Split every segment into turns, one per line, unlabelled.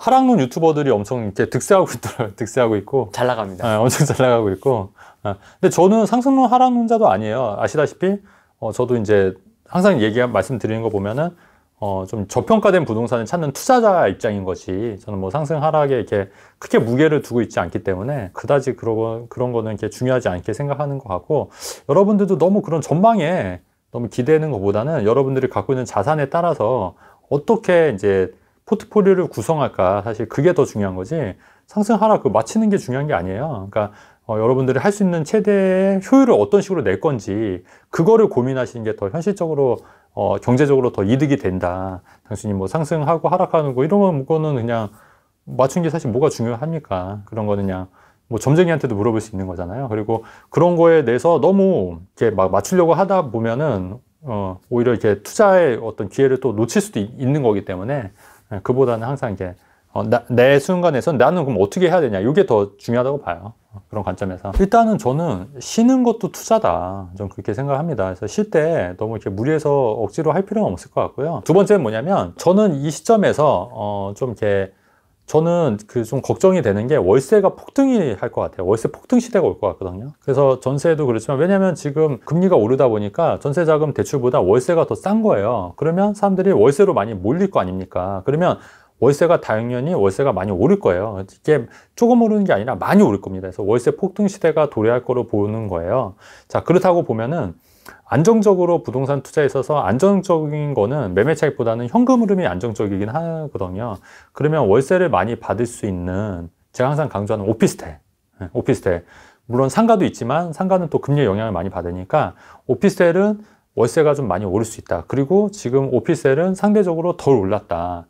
하락론 유튜버들이 엄청 이렇게 득세하고 있더라고요. 득세하고 있고.
잘 나갑니다.
네, 엄청 잘 나가고 있고. 근데 저는 상승론 하락론자도 아니에요. 아시다시피, 저도 이제 항상 말씀드리는 거 보면은, 좀 저평가된 부동산을 찾는 투자자 입장인 거지. 저는 뭐 상승 하락에 이렇게 크게 무게를 두고 있지 않기 때문에 그다지 그런 거는 이렇게 중요하지 않게 생각하는 것 같고, 여러분들도 너무 그런 전망에 너무 기대는 것보다는 여러분들이 갖고 있는 자산에 따라서 어떻게 이제 포트폴리오를 구성할까, 사실 그게 더 중요한 거지, 상승 하락 맞추는 게 중요한 게 아니에요. 그러니까 여러분들이 할 수 있는 최대의 효율을 어떤 식으로 낼 건지, 그거를 고민하시는 게 더 현실적으로 경제적으로 더 이득이 된다. 당신이 뭐 상승하고 하락하는 거 이런 거는 그냥 맞춘 게 사실 뭐가 중요합니까? 그런 거는 그냥 뭐 점쟁이한테도 물어볼 수 있는 거잖아요. 그리고 그런 거에 대해서 너무 이렇게 막 맞추려고 하다 보면은 오히려 이렇게 투자의 어떤 기회를 또 놓칠 수도 있는 거기 때문에, 그보다는 항상 이렇게 내 순간에선 나는 그럼 어떻게 해야 되냐, 이게 더 중요하다고 봐요. 그런 관점에서 일단은 저는 쉬는 것도 투자다, 좀 그렇게 생각합니다. 그래서 쉴 때 너무 이렇게 무리해서 억지로 할 필요는 없을 것 같고요. 두 번째는 뭐냐면, 저는 이 시점에서 좀 이렇게, 저는 좀 걱정이 되는 게 월세가 폭등이 할 것 같아요. 월세 폭등 시대가 올 것 같거든요. 그래서 전세도 그렇지만, 왜냐면 지금 금리가 오르다 보니까 전세자금 대출보다 월세가 더 싼 거예요. 그러면 사람들이 월세로 많이 몰릴 거 아닙니까? 그러면 월세가 당연히 많이 오를 거예요. 이게 조금 오르는 게 아니라 많이 오를 겁니다. 그래서 월세 폭등 시대가 도래할 거로 보는 거예요. 자, 그렇다고 보면은 안정적으로 부동산 투자에 있어서 안정적인 거는 매매 차익보다는 현금 흐름이 안정적이긴 하거든요. 그러면 월세를 많이 받을 수 있는, 제가 항상 강조하는 오피스텔. 물론 상가도 있지만 상가는 또 금리의 영향을 많이 받으니까 오피스텔은 월세가 좀 많이 오를 수 있다. 그리고 지금 오피스텔은 상대적으로 덜 올랐다.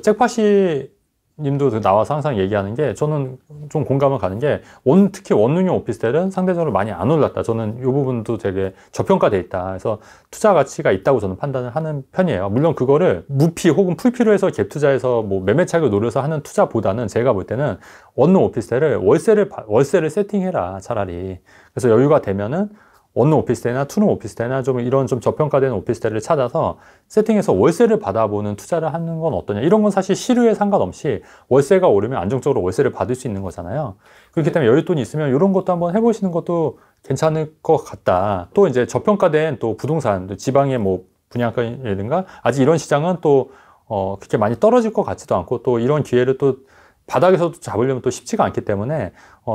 잭파시 님도 나와서 항상 얘기하는 게, 저는 좀 공감을 가는 게, 특히 원룸형 오피스텔은 상대적으로 많이 안 올랐다. 저는 이 부분도 되게 저평가돼 있다. 그래서 투자 가치가 있다고 저는 판단을 하는 편이에요. 물론 그거를 무피 혹은 풀피로 해서 갭 투자해서 뭐 매매 차익을 노려서 하는 투자보다는, 제가 볼 때는 원룸 오피스텔을 월세를 세팅해라, 차라리. 그래서 여유가 되면은 원룸 오피스텔이나 투룸 오피스텔이나 좀 이런 좀 저평가된 오피스텔을 찾아서 세팅해서 월세를 받아보는 투자를 하는 건 어떠냐. 이런 건 사실 시류에 상관없이 월세가 오르면 안정적으로 월세를 받을 수 있는 거잖아요. 그렇기 때문에 여윳돈이 있으면 이런 것도 한번 해보시는 것도 괜찮을 것 같다. 또 이제 저평가된 또 부동산, 지방의 뭐 분양가라든가, 아직 이런 시장은 또 그렇게 많이 떨어질 것 같지도 않고, 또 이런 기회를 또 바닥에서도 잡으려면 또 쉽지가 않기 때문에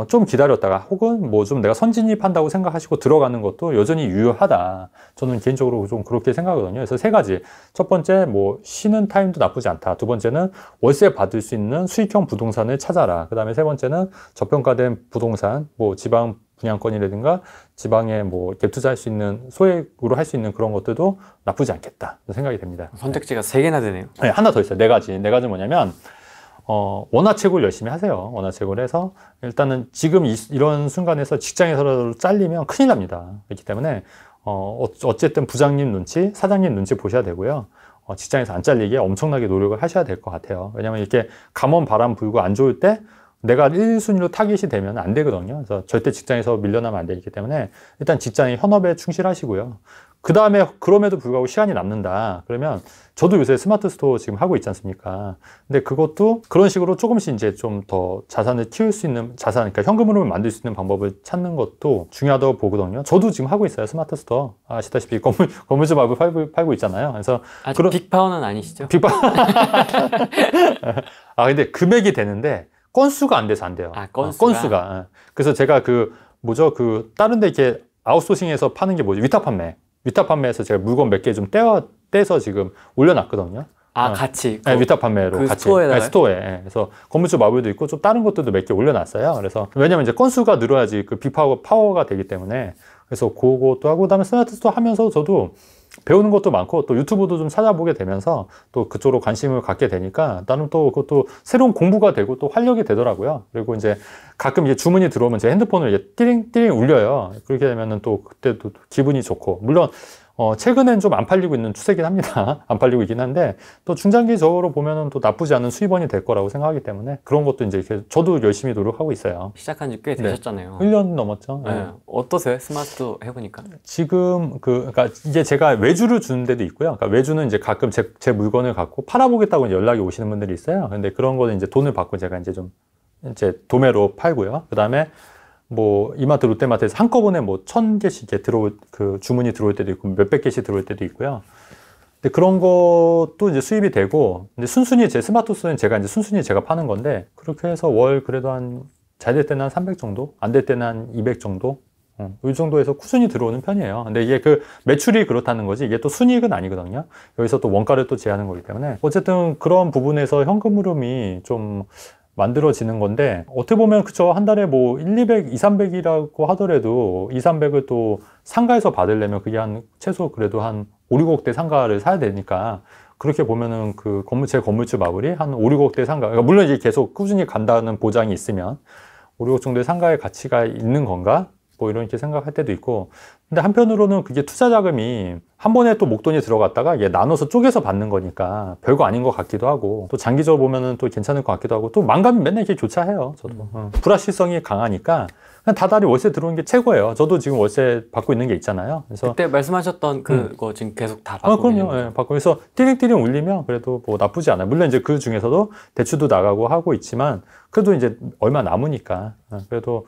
좀 기다렸다가, 혹은 뭐 좀 내가 선진입한다고 생각하시고 들어가는 것도 여전히 유효하다. 저는 개인적으로 좀 그렇게 생각하거든요. 그래서 세 가지. 첫 번째, 뭐 쉬는 타임도 나쁘지 않다. 두 번째는 월세 받을 수 있는 수익형 부동산을 찾아라. 그 다음에 세 번째는 저평가된 부동산, 뭐 지방 분양권이라든가 지방에 뭐 갭 투자할 수 있는, 소액으로 할 수 있는 그런 것들도 나쁘지 않겠다 생각이 됩니다.
선택지가 3개나 되네요.
네, 하나 더 있어요. 네 가지 뭐냐면, 원화채굴 열심히 하세요. 원화채굴 해서 일단은 지금 이런 순간에서 직장에서라도 잘리면 큰일 납니다. 그렇기 때문에 어쨌든 부장님 눈치, 사장님 눈치 보셔야 되고요. 직장에서 안 잘리게 엄청나게 노력을 하셔야 될 것 같아요. 왜냐면 이렇게 감원 바람 불고 안 좋을 때 내가 1순위로 타깃이 되면 안 되거든요. 그래서 절대 직장에서 밀려나면 안 되기 때문에 일단 직장의 현업에 충실하시고요. 그 다음에 그럼에도 불구하고 시간이 남는다. 그러면 저도 요새 스마트 스토어 지금 하고 있지 않습니까? 근데 그것도 그런 식으로 조금씩 이제 좀 더 자산을 키울 수 있는, 그러니까 현금 흐름을 만들 수 있는 방법을 찾는 것도 중요하다고 보거든요. 저도 지금 하고 있어요. 스마트 스토어. 아시다시피 건물주밥을 팔고 있잖아요. 그래서
아직 빅파워는 아니시죠?
근데 금액이 되는데 건수가 안 돼서 안 돼요. 건수가. 그래서 제가 다른 데 이렇게 아웃소싱해서 파는 게 뭐지? 위탁 판매에서 제가 물건 몇 개 좀 떼서 지금 올려놨거든요.
같이?
네, 위탁 판매로 같이.
스토어에다가요?
스토어에. 그래서 건물주 마블도 있고 좀 다른 것들도 몇 개 올려놨어요. 그래서 왜냐면 이제 건수가 늘어야지 그 빅파워가 되기 때문에. 그래서 그것도 하고, 그다음에 스마트 스토어 하면서 저도 배우는 것도 많고, 또 유튜브도 좀 찾아보게 되면서 또 그쪽으로 관심을 갖게 되니까 나는 또 그것도 새로운 공부가 되고 또 활력이 되더라고요. 그리고 이제 가끔 이제 주문이 들어오면 제 핸드폰을 이제 띠링띠링 울려요. 그렇게 되면은 또 그때도 기분이 좋고, 물론 최근엔 좀 안 팔리고 있는 추세긴 합니다. 안 팔리고 있긴 한데, 또 중장기적으로 보면은 또 나쁘지 않은 수입원이 될 거라고 생각하기 때문에, 그런 것도 이제 이렇게 저도 열심히 노력하고 있어요.
시작한 지 꽤
네.
되셨잖아요.
1년 넘었죠.
네.
네.
어떠세요? 스마트 해보니까?
지금 그러니까 이게 제가 외주를 주는 데도 있고요. 그러니까 외주는 이제 가끔 제 물건을 갖고 팔아보겠다고 연락이 오시는 분들이 있어요. 근데 그런 거는 이제 돈을 받고 제가 이제 좀 이제 도매로 팔고요. 그 다음에 뭐 이마트, 롯데마트에서 한꺼번에 뭐 1,000개씩 이렇게 주문이 들어올 때도 있고 몇백 개씩 들어올 때도 있고요. 근데 그런 것도 이제 수입이 되고, 근데 순순히 제 스마트스는 제가 이제 순순히 제가 파는 건데, 그렇게 해서 월 그래도 잘 될 때는 한 300 정도, 안 될 때는 한 200 정도, 이 정도에서 꾸준히 들어오는 편이에요. 근데 이게 그 매출이 그렇다는 거지, 이게 또 순이익은 아니거든요. 여기서 또 원가를 또 제하는 거기 때문에, 어쨌든 그런 부분에서 현금 흐름이 좀 만들어지는 건데, 어떻게 보면 그쵸, 한 달에 뭐 200, 300이라고 하더라도 300을 또 상가에서 받으려면 그게 최소 그래도 한 5, 6억대 상가를 사야 되니까, 그렇게 보면은 제 건물주 마블이 한 5, 6억대 상가, 그러니까 물론 이제 계속 꾸준히 간다는 보장이 있으면 5, 6억 정도의 상가의 가치가 있는 건가? 뭐 이렇게 생각할 때도 있고, 근데 한편으로는 그게 투자 자금이 한 번에 또 목돈이 들어갔다가 이게 나눠서 쪼개서 받는 거니까 별거 아닌 것 같기도 하고, 또 장기적으로 보면은 또 괜찮을 것 같기도 하고, 또 망가면 맨날 이렇게 교차해요. 저도 불확실성이 강하니까 그냥 다달이 월세 들어오는 게 최고예요. 저도 지금 월세 받고 있는 게 있잖아요. 그래서
그때 말씀하셨던 그거 지금 계속 다 받고
그럼요.
계시는
예, 받고 그래서 띠링띠링 울리면 그래도 뭐 나쁘지 않아요. 물론 이제 그 중에서도 대출도 나가고 하고 있지만, 그래도 이제 얼마 남으니까 그래도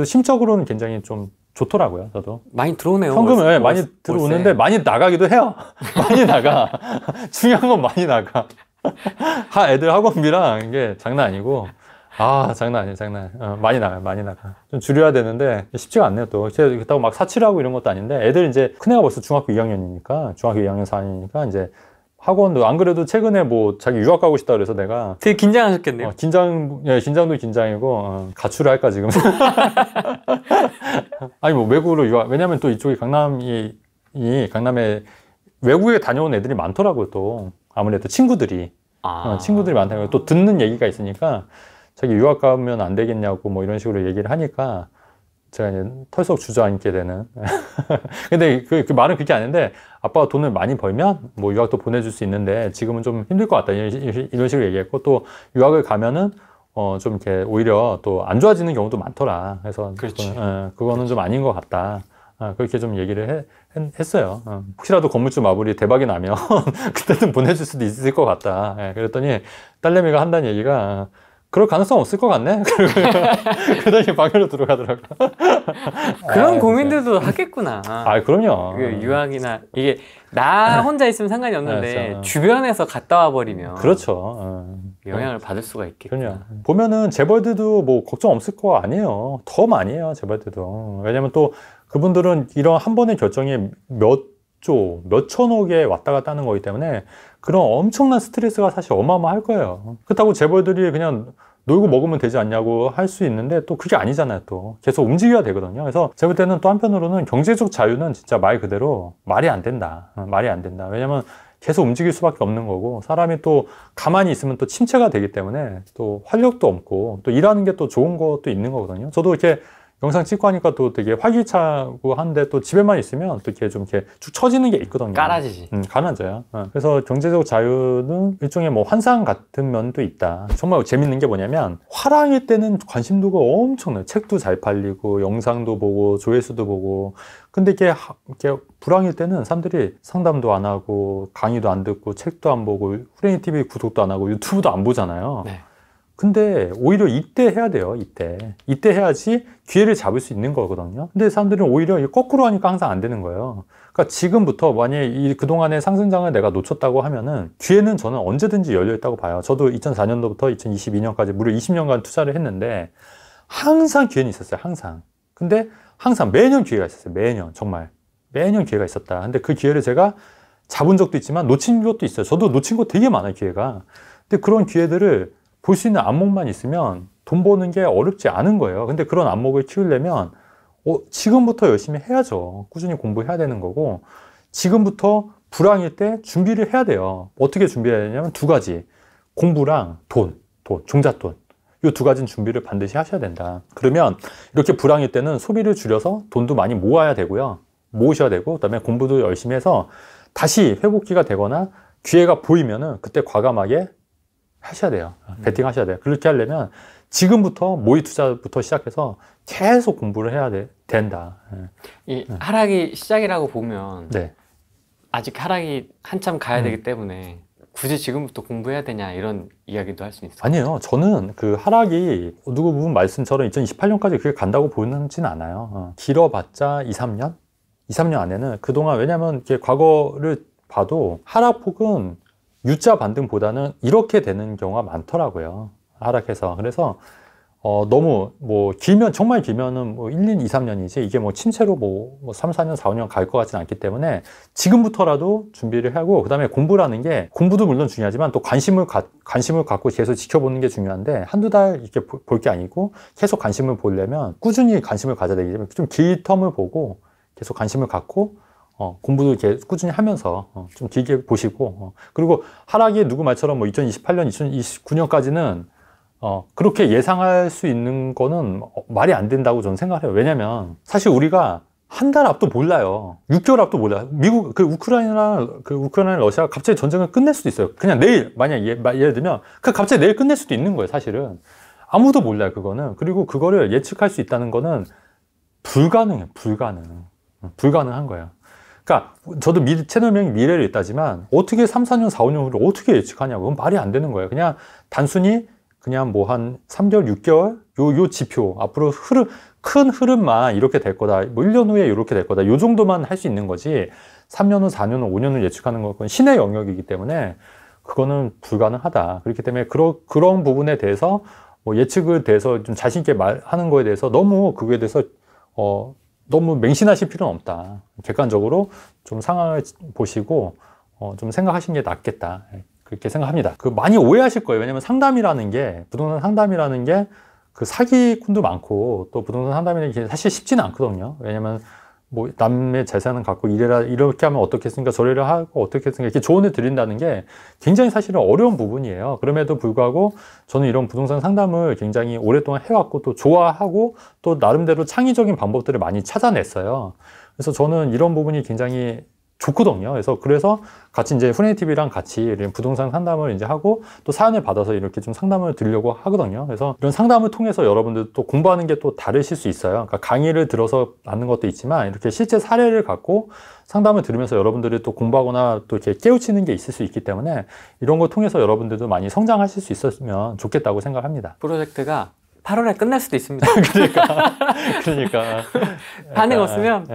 심적으로는 굉장히 좀 좋더라고요. 저도
많이 들어오네요.
현금을 많이 들어오는데 많이 나가기도 해요. 많이 나가. 중요한 건 많이 나가. 애들 학원비랑 이게 장난 아니고, 장난 아니에요, 장난 아니에요. 많이 나가요, 많이 나가. 좀 줄여야 되는데 쉽지가 않네요. 또 그렇다고 막 사치하고 이런 것도 아닌데, 애들 이제 큰애가 벌써 중학교 2학년이니까 중학교 2학년 4학년이니까 이제 학원도, 안 그래도 최근에 뭐 자기 유학 가고 싶다 그래서 내가
되게 긴장하셨겠네요.
긴장도 긴장이고, 가출을 할까 지금. 아니 뭐 외국으로 유학, 왜냐면 또 이쪽이 강남에 외국에 다녀온 애들이 많더라고요. 또 아무래도 친구들이 많다고, 또 듣는 얘기가 있으니까 자기 유학 가면 안 되겠냐고 뭐 이런 식으로 얘기를 하니까 제가 이제 털썩 주저앉게 되는. 근데 그 말은 그게 아닌데, 아빠가 돈을 많이 벌면 뭐 유학도 보내줄 수 있는데 지금은 좀 힘들 것 같다, 이런 식으로 얘기했고, 또 유학을 가면은 좀 이렇게 오히려 또 안 좋아지는 경우도 많더라. 그래서 그거는 좀 아닌 것 같다. 그렇게 좀 얘기를 했어요. 혹시라도 건물주 마블이 대박이 나면 그때는 보내줄 수도 있을 것 같다. 그랬더니 딸내미가 한다는 얘기가, 그럴 가능성 없을 것 같네? 그러더니 방으로 들어가더라고.
그런 고민들도 하겠구나.
그럼요.
유학이나, 이게 나 혼자 있으면 상관이 없는데
그렇죠.
주변에서 갔다 와 버리면
그렇죠.
영향을 받을 수가 있겠구나.
그럼요. 보면은 재벌들도 뭐 걱정 없을 거 아니에요. 더 많이 해요, 재벌들도. 왜냐면 또 그분들은 이런 한 번의 결정이 몇 천억에 왔다 갔다 하는 거기 때문에 그런 엄청난 스트레스가 사실 어마어마할 거예요. 그렇다고 재벌들이 그냥 놀고 먹으면 되지 않냐고 할 수 있는데, 또 그게 아니잖아요. 또 계속 움직여야 되거든요. 그래서 제가 볼 때는 또 한편으로는 경제적 자유는 진짜 말 그대로 말이 안 된다. 말이 안 된다. 왜냐면 계속 움직일 수밖에 없는 거고, 사람이 또 가만히 있으면 또 침체가 되기 때문에 또 활력도 없고, 또 일하는 게 또 좋은 것도 있는 거거든요. 저도 이렇게 영상 찍고 하니까 또 되게 활기차고 한데, 또 집에만 있으면 또 이렇게 좀 이렇게 쭉 처지는 게 있거든요.
깔아지지.
가라져요. 그래서 경제적 자유는 일종의 뭐 환상 같은 면도 있다. 정말 재밌는 게 뭐냐면, 화랑일 때는 관심도가 엄청나요. 책도 잘 팔리고, 영상도 보고, 조회수도 보고. 근데 이게 불황일 때는 사람들이 상담도 안 하고, 강의도 안 듣고, 책도 안 보고, 후레인 TV 구독도 안 하고, 유튜브도 안 보잖아요.
네.
근데 오히려 이때 해야 돼요. 이때 해야지 기회를 잡을 수 있는 거거든요. 근데 사람들은 오히려 거꾸로 하니까 항상 안 되는 거예요. 그러니까 지금부터 만약에 그동안의 상승장을 내가 놓쳤다고 하면은 기회는 저는 언제든지 열려 있다고 봐요. 저도 2004년도부터 2022년까지 무려 20년간 투자를 했는데 항상 기회는 있었어요. 항상. 근데 항상 매년 기회가 있었어요. 정말 매년 기회가 있었다. 근데 그 기회를 제가 잡은 적도 있지만 놓친 것도 있어요. 저도 놓친 거 되게 많아요, 기회가. 근데 그런 기회들을 볼 수 있는 안목만 있으면 돈 버는 게 어렵지 않은 거예요. 근데 그런 안목을 키우려면 지금부터 열심히 해야죠. 꾸준히 공부해야 되는 거고, 지금부터 불황일 때 준비를 해야 돼요. 어떻게 준비해야 되냐면 두 가지. 공부랑 돈, 종잣돈. 이 두 가지는 준비를 반드시 하셔야 된다. 그러면 이렇게 불황일 때는 소비를 줄여서 돈도 많이 모아야 되고요. 모으셔야 되고, 그다음에 공부도 열심히 해서 다시 회복기가 되거나 기회가 보이면은 그때 과감하게 하셔야 돼요. 베팅 하셔야 돼요. 그렇게 하려면 지금부터 모의 투자부터 시작해서 계속 공부를 해야 된다.
이 하락이 시작이라고 보면
네.
아직 하락이 한참 가야 되기 때문에 굳이 지금부터 공부해야 되냐 이런 이야기도 할 수 있어요.
아니에요. 저는 그 하락이 누구 말씀처럼 2028년까지 그게 간다고 보지는 않아요. 길어봤자 2, 3년? 2, 3년 안에는 그동안 왜냐면 이렇게 과거를 봐도 하락폭은 U자 반등보다는 이렇게 되는 경우가 많더라고요. 하락해서. 그래서 너무 뭐 길면 정말 길면은 뭐 1, 2, 3년이지 이게 뭐 침체로 뭐 3, 4년, 4, 5년 갈 것 같지는 않기 때문에 지금부터라도 준비를 하고 그다음에 공부라는 게 공부도 물론 중요하지만 또 관심을 갖고 계속 지켜보는 게 중요한데 한두 달 이렇게 볼 게 아니고 계속 관심을 보려면 꾸준히 관심을 가져야 되기 때문에 좀 길 텀을 보고 계속 관심을 갖고 공부도 이렇게 꾸준히 하면서 좀 길게 보시고 그리고 하락이 누구 말처럼 뭐 2028년, 2029년까지는 그렇게 예상할 수 있는 거는 말이 안 된다고 저는 생각해요. 왜냐면 사실 우리가 한 달 앞도 몰라요. 6개월 앞도 몰라요. 미국 우크라이나 러시아가 갑자기 전쟁을 끝낼 수도 있어요. 그냥 내일 만약 예를 들면 갑자기 내일 끝낼 수도 있는 거예요. 사실은 아무도 몰라요. 그거는. 그리고 그거를 예측할 수 있다는 거는 불가능해요. 불가능한 거예요. 그러니까 저도 채널명이 미래를 있다지만 어떻게 3, 4년, 4, 5년 후를 어떻게 예측하냐고. 그건 말이 안 되는 거예요. 그냥 단순히 그냥 뭐 한 3개월, 6개월 요 지표 앞으로 큰 흐름만 이렇게 될 거다. 뭐 1년 후에 이렇게 될 거다. 요 정도만 할 수 있는 거지 3년 후, 4년 후, 5년 후 예측하는 건 신의 영역이기 때문에 그거는 불가능하다. 그렇기 때문에 그런 부분에 대해서 뭐 예측에 대해서 좀 자신 있게 말하는 거에 대해서 너무 그거에 대해서 너무 맹신하실 필요는 없다. 객관적으로 좀 상황을 보시고 좀 생각하시는 게 낫겠다. 그렇게 생각합니다. 많이 오해하실 거예요. 왜냐면 상담이라는 게 부동산 상담이라는 게 그 사기꾼도 많고 또 부동산 상담이라는 게 사실 쉽지는 않거든요. 왜냐면 뭐 남의 재산을 갖고 이렇게 하면 어떻겠습니까? 저래를 하고 어떻겠습니까? 이렇게 조언을 드린다는 게 굉장히 사실은 어려운 부분이에요. 그럼에도 불구하고 저는 이런 부동산 상담을 굉장히 오랫동안 해왔고 또 좋아하고 또 나름대로 창의적인 방법들을 많이 찾아냈어요. 그래서 저는 이런 부분이 굉장히 좋거든요. 그래서 같이 이제 후네TV랑 같이 이런 부동산 상담을 이제 하고 또 사연을 받아서 이렇게 좀 상담을 드리려고 하거든요. 그래서 이런 상담을 통해서 여러분들 또 공부하는 게 또 다르실 수 있어요. 그러니까 강의를 들어서 받는 것도 있지만 이렇게 실제 사례를 갖고 상담을 들으면서 여러분들이 또 공부하거나 또 이렇게 깨우치는 게 있을 수 있기 때문에 이런 걸 통해서 여러분들도 많이 성장하실 수 있었으면 좋겠다고 생각합니다.
프로젝트가 8월에 끝날 수도 있습니다.
그러니까
반응 없으면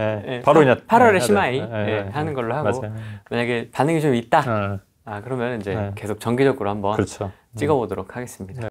바로 그냥
8월에 심하이 하는 걸로 하고
맞아요.
만약에 반응이 좀 있다. 그러면 이제 계속 정기적으로 한번
그렇죠.
찍어보도록 하겠습니다.